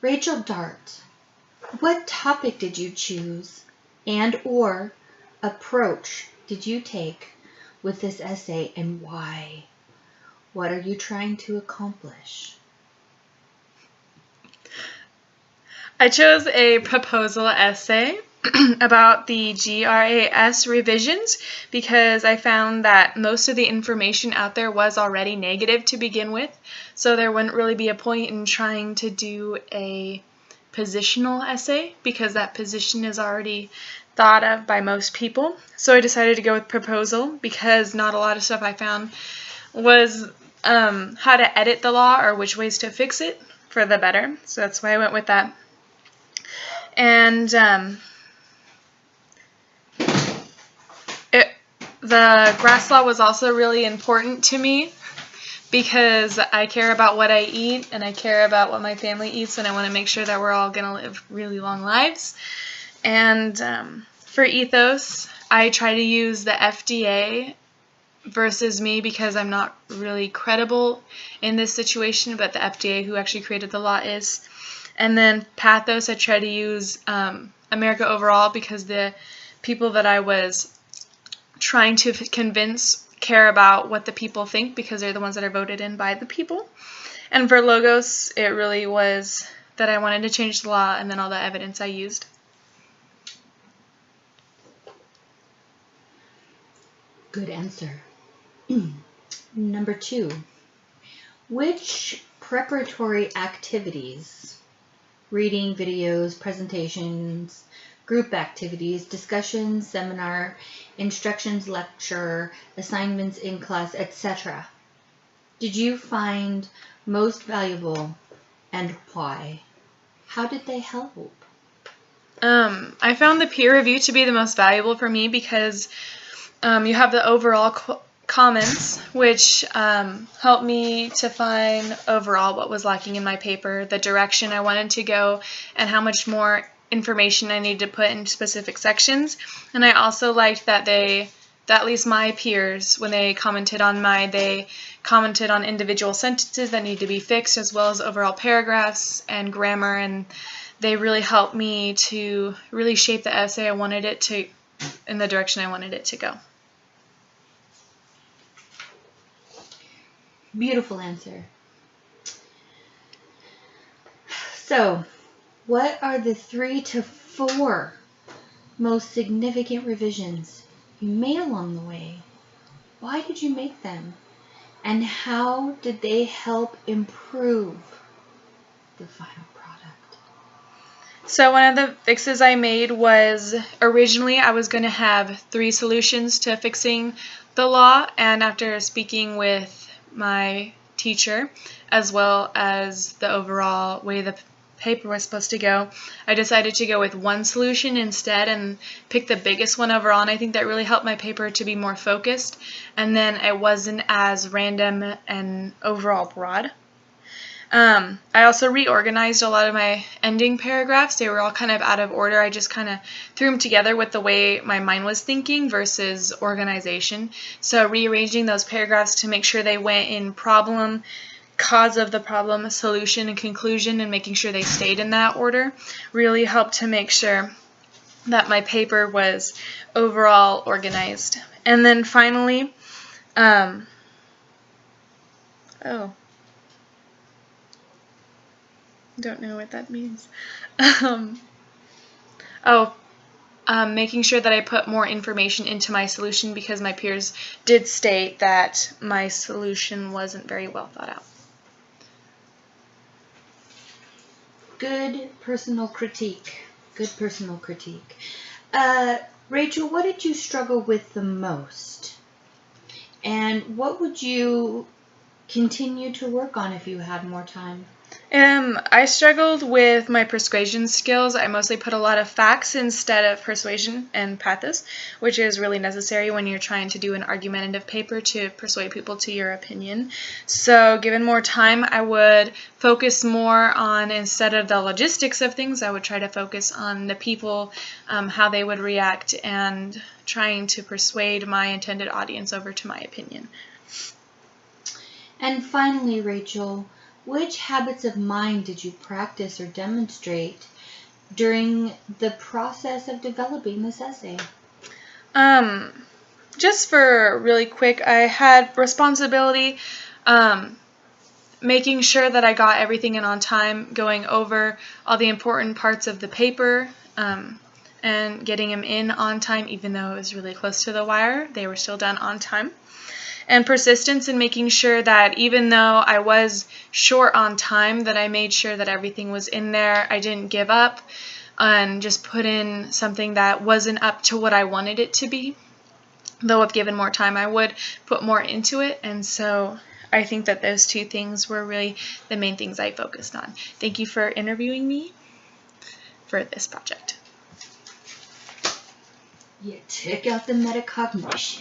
Rachel Dart, what topic did you choose and or approach did you take with this essay and why? What are you trying to accomplish? I chose a proposal essay about the GRAS revisions because I found that most of the information out there was already negative to begin with, so there wouldn't really be a point in trying to do a positional essay because that position is already thought of by most people. So I decided to go with proposal because not a lot of stuff I found was how to edit the law or which ways to fix it for the better. So that's why I went with that. And the grass law was also really important to me because I care about what I eat and I care about what my family eats, and I want to make sure that we're all going to live really long lives. And for ethos, I try to use the FDA versus me because I'm not really credible in this situation, but the FDA who actually created the law is. And then pathos, I try to use America overall because the people that I was trying to convince care about what the people think because they're the ones that are voted in by the people. And for logos, it really was that I wanted to change the law and then all the evidence I used. Good answer. Number 2, which preparatory activities, reading, videos, presentations, group activities, discussions, seminar, instructions, lecture, assignments in class, etc., did you find most valuable and why? How did they help? I found the peer review to be the most valuable for me because you have the overall comments, which helped me to find overall what was lacking in my paper, the direction I wanted to go, and how much more information I needed to put in specific sections. And I also liked that at least my peers, when they commented on they commented on individual sentences that need to be fixed, as well as overall paragraphs and grammar, and they really helped me to really shape the essay I wanted it to, in the direction I wanted it to go. Beautiful answer. So, what are the 3 to 4 most significant revisions you made along the way? Why did you make them? And how did they help improve the final product? So one of the fixes I made was, originally I was going to have 3 solutions to fixing the law, and after speaking with my teacher, as well as the overall way the paper was supposed to go, I decided to go with 1 solution instead and pick the biggest one overall, and I think that really helped my paper to be more focused, and then it wasn't as random and overall broad. I also reorganized a lot of my ending paragraphs. They were all kind of out of order. I just kind of threw them together with the way my mind was thinking versus organization. So rearranging those paragraphs to make sure they went in problem, cause of the problem, solution, and conclusion, and making sure they stayed in that order really helped to make sure that my paper was overall organized. And then finally, don't know what that means. Making sure that I put more information into my solution because my peers did state that my solution wasn't very well thought out. Good personal critique. Good personal critique. Rachel, what did you struggle with the most? And what would you continue to work on if you had more time? I struggled with my persuasion skills. I mostly put a lot of facts instead of persuasion and pathos, which is really necessary when you're trying to do an argumentative paper to persuade people to your opinion. So given more time, I would focus more on, instead of the logistics of things, I would try to focus on the people, how they would react, and trying to persuade my intended audience over to my opinion. And finally, Rachel, Which habits of mind did you practice or demonstrate during the process of developing this essay? Just for really quick, I had responsibility, making sure that I got everything in on time, going over all the important parts of the paper, and getting them in on time, even though it was really close to the wire, they were still done on time. And persistence in making sure that even though I was short on time, that I made sure that everything was in there. I didn't give up and just put in something that wasn't up to what I wanted it to be. Though if given more time, I would put more into it. And so I think that those two things were really the main things I focused on. Thank you for interviewing me for this project. You took out the metacognition.